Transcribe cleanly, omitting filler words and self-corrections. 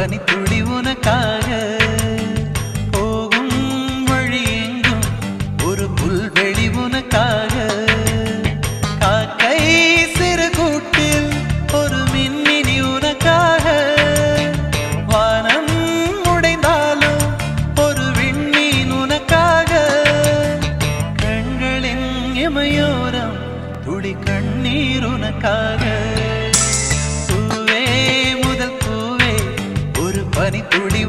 பனித்துளி உனக்காக போகும் வழி எங்கும் ஒரு புல்வெளி உனக்காக காக்கை சிறு கூட்டில் ஒரு மின்மினி உனக்காக வானம் உடைந்தாலும் ஒரு விண்மீன் உனக்காக கண்களின் இமையோரம் துளி கண்ணீர் உனக்காக பனித்துளி